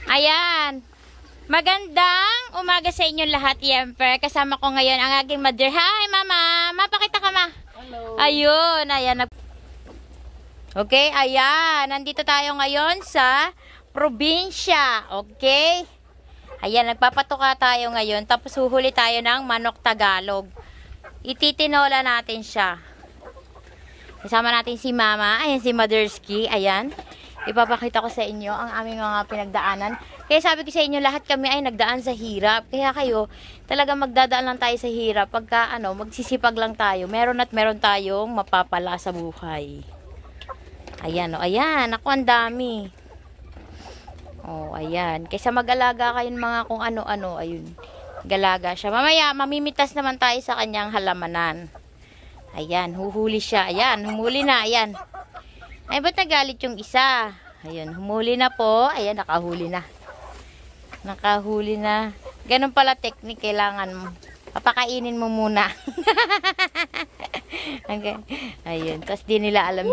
Ayan. Magandang umaga sa inyo lahat, Yemper. Kasama ko ngayon ang aking mother. Hi, Mama. Mapakita ka, Ma. Hello. Ayun, ayan. Okay, ayan. Nandito tayo ngayon sa probinsya. Okay? Ayan, nagpapatuka tayo ngayon. Tapos huhuli tayo ng manok Tagalog. Ititinola natin siya. Kasama natin si Mama. Ayan, si Motherski. Ayan. Ipapakita ko sa inyo ang aming mga pinagdaanan. Kaya sabi ko sa inyo, lahat kami ay nagdaan sa hirap. Kaya kayo, talaga magdadaan lang tayo sa hirap. Pagka, magsisipag lang tayo. Meron at meron tayong mapapala sa buhay. Ayan, o. Ayan. Ako, ang dami. O, ayan. Kaysa mag-alaga kayo mga kung ano-ano. Ayun. Galaga siya. Mamaya, mamimitas naman tayo sa kanyang halamanan. Ayan. Huhuli siya. Ayan. Humuli na. Ayan. Ay, ba't nagalit yung isa? Ayun. Humuli na po. Ayan. Nakahuli na. Nakahuli na. Ganun pala technique. Kailangan mo. Papakainin mo muna. Okay. Ayun. Tapos di nila alam.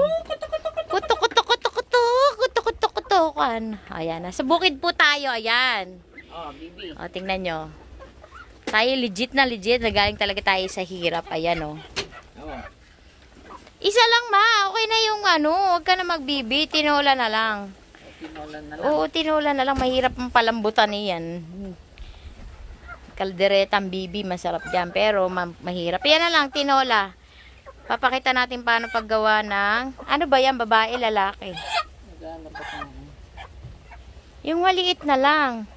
Kutok-kutok-kutok-kutok-kutok-kutok-kutokan. Ayan. Nasa bukid po tayo. Ayan. Oh, bibi. O, tingnan nyo. Tayo legit na legit. Nagaling talaga tayo sa hirap. Ayan, o. Oh. Isa lang, Ma. Okay na yung huwag ka na magbibi. Tinola na lang. Tinola na lang. Oo, tinola na lang. Mahirap ang palambutan niyan. Kalderetang bibi, masarap dyan. Pero mahirap. Yan na lang, tinola. Papakita natin paano paggawa ng, ano ba yan, babae, lalaki? Yung maliit na lang.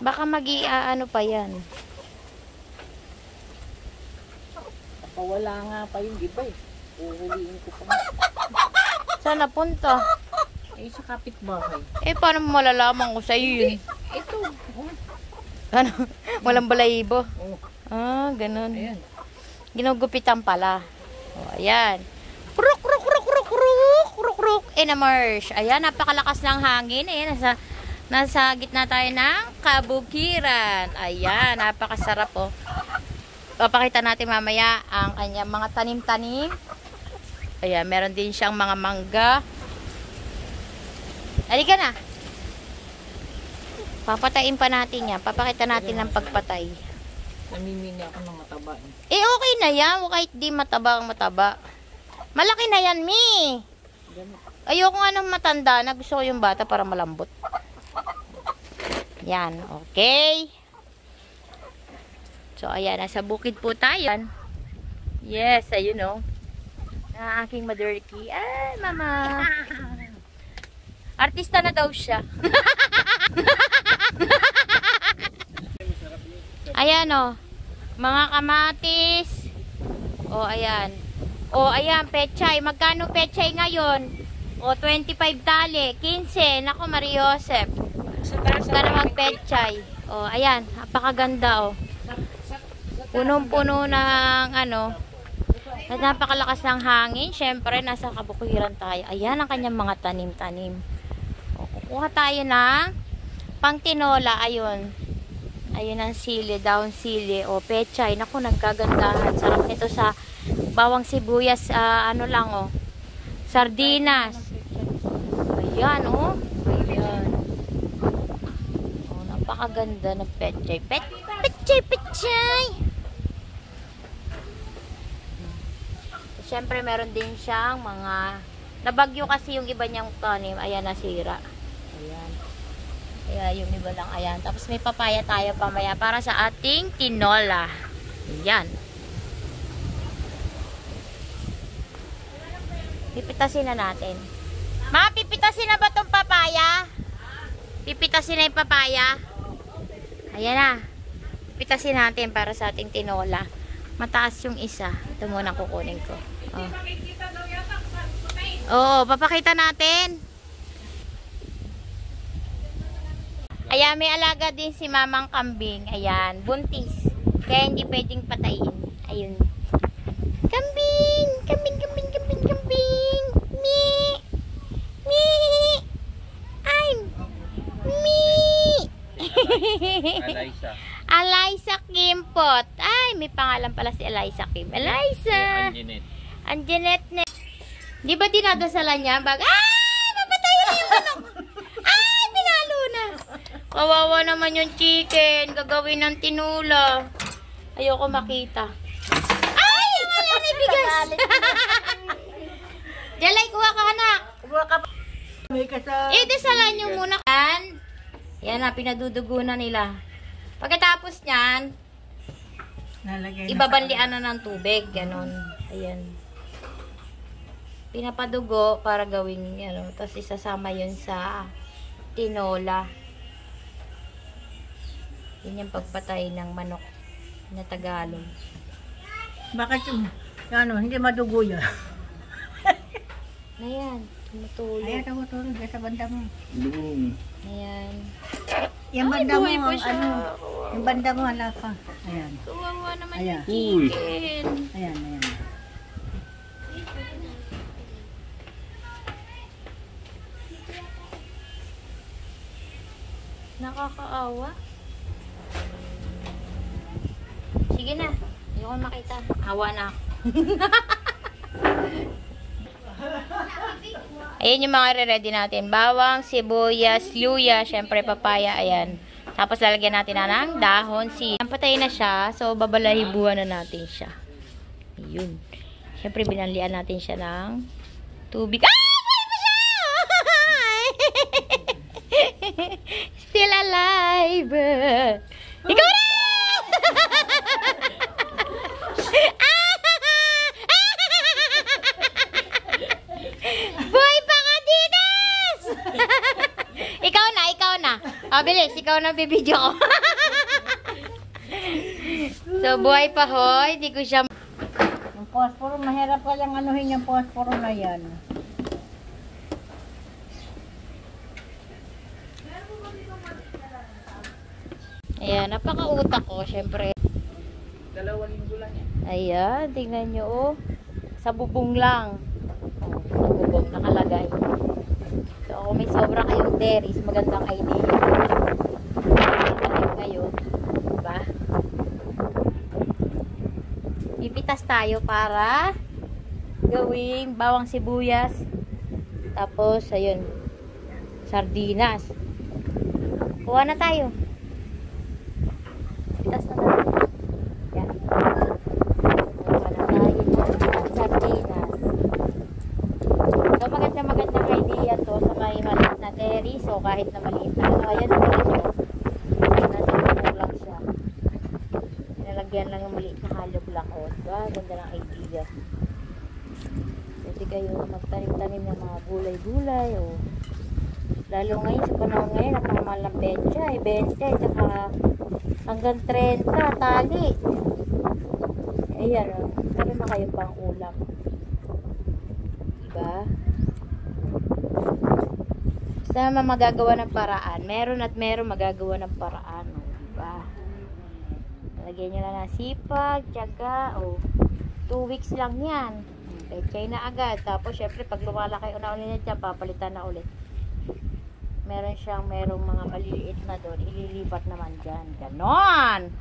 Baka ano pa yan. Wala nga pa yung iba eh. Uhuliin ko pa. Saan napunta? Eh, sa kapitbahay. Eh, paano mo malalaman ko sa'yo yun? Ito. Oh. Ano? Walang balahibo? Oh. Ah, ganun. Ayan. Ginugupitan pala. O, ayan. Kruk, kruk, kruk, kruk, kruk, kruk, kruk, in a marsh. Ayan, napakalakas ng hangin. Ayan, nasa gitna tayo ng kabukiran. Ayan, napakasarap po. Papakita natin mamaya ang kanyang mga tanim-tanim. Ayan, meron din siyang mga mangga. Halika na. Papatayin pa natin yan. Papakita natin ang pagpatay. Namimili ako ng mataba eh. Eh, okay na yan. Kahit di mataba ang mataba. Malaki na yan, Mi. Ayoko nga ng matanda na. Gusto ko yung bata para malambot. Yan, okay. So, ayan. Nasa bukid po tayo. Yes, ayun o. Na aking Motherski. Ay, Mama. Artista na daw siya. Ayan o. Mga kamatis. O, ayan. O, ayan, pechay. Magkano pechay ngayon? O, 25 tali. 15. Naku, Mariosep. Magkano mag-pechay? O, ayan. Napakaganda o. Punong-puno ng at napakalakas ng hangin. Siyempre, nasa kabukiran tayo. Ayan ang kanyang mga tanim-tanim. O, kukuha tayo ng pangtinola. Ayun. Ayun ang sili, down sili. O, pechay. Naku, nagkagandahan. Sarap nito sa bawang sibuyas. Sardinas. Ayan, o. Ayan. O, napakaganda ng pechay. Pechay, pechay. Siyempre, meron din siyang mga nabagyo kasi yung iba niyang tanim. Ayan, nasira. Ayan. Kaya yung iba lang, ayan. Tapos may papaya tayo pamaya para sa ating tinola. Ayan. Pipitasin na natin. Ma, pipitasin na ba itong papaya? Pipitasin na yung papaya? Ayan na. Pipitasin natin para sa ating tinola. Mataas yung isa. Ito muna kukunin ko. Oh. Oo, papakita natin. Ayan, may alaga din si mamang kambing. Ayan, buntis. Kaya hindi pwedeng patayin. Ayun. Kambing! Kambing, kambing, kambing, kambing! Mi! Mi! Ay! Mi! Alaysa. Alaysa Kimpot. Ay, may pangalan pala si Alaysa Kim. Alaysa! Anjanette na. Di ba dinadasalan niya? Ay! Papatayin na yung manok! Ay! Pinalo na! Kawawa naman yung chicken. Gagawin ng tinula. Ayoko makita. Ay! Wala na bigas! Jalay, kuha ka anak. Kuha ka pa. May kasa. Desalan nyo muna. Yan na, pinadudugo na nila. Pagkatapos nyan, Nalagay na ibabanlian na ng tubig. Ganon. Ayan. Pinapadugo para gawing, ano, tapos isasama yun sa tinola. Yun yung pagpatay ng manok na Tagalog. Bakit yung, ano, hindi madugo yan? Ayan, tumutulog. Ayan, tumutulog sa banda mo. Ayan. Yung Ay, banda mo, buhay pa ang siya. ano, yung banda mo, hala pa. Ayan, Kawawa naman Ayan. yung chicken. ayan, ayan. Nakakaawa. Sige na. Ayoko makita. Awa na ako. Ayan yung mga re-ready natin. Bawang, sibuyas, luya, syempre papaya. Ayan. Tapos lalagyan natin na ng dahon. Patay na siya. So, babalahibuan na natin siya. Ayun. Syempre, binanlian natin siya ng tubig. Ah! Buhay pa siya! Still alive. Ikaw na! Buhay pa ka, Dinas! Ikaw na. Bilis, ikaw na bibidyo ko. So, buhay pa hoy. Hindi ko siya... Yung posporo, mahirap ka lang anuhin yung posporo na yan. Ayan, napaka-utak ko, syempre. 2 linggo lang yan. Ayan, tingnan nyo, oh. Sa bubong lang. Oh, sa bubong, nakalagay. So, kung may sobra kayong deris, magandang idea. Tanim kayo. Diba? Pipitas tayo para gawing bawang sibuyas. Tapos, ayun, sardinas. Kuha na tayo. Pitas na tayo. Yan. Kuha na tayo ng sardinas. So, magandang idea to sa may maliit na terrace. So, kahit na maliit na ano, ayan, nasa bubong lang siya. Nalagyan lang yung maliit na hollow block. O, diba? Ganda ng idea. Pwede kayo magtanim-tanim ng mga gulay-gulay. O, lalo ngayon, sa panahon ngayon, napakamahal ng betsa. 20, tsaka hanggang 30, tali. Ayan, o. Tali na kayo pang ulam. Diba? Basta magagawa ng paraan. Meron at meron magagawa ng paraan. O, diba? Lagyan nyo lang ng sipag, tiyaga. O, 2 weeks lang yan. Pechay na agad. Tapos, syempre, pag lumalaki na ulit yan, papalitan na ulit. Merong mga maliliit na doon. Ililipat naman dyan. Ganon!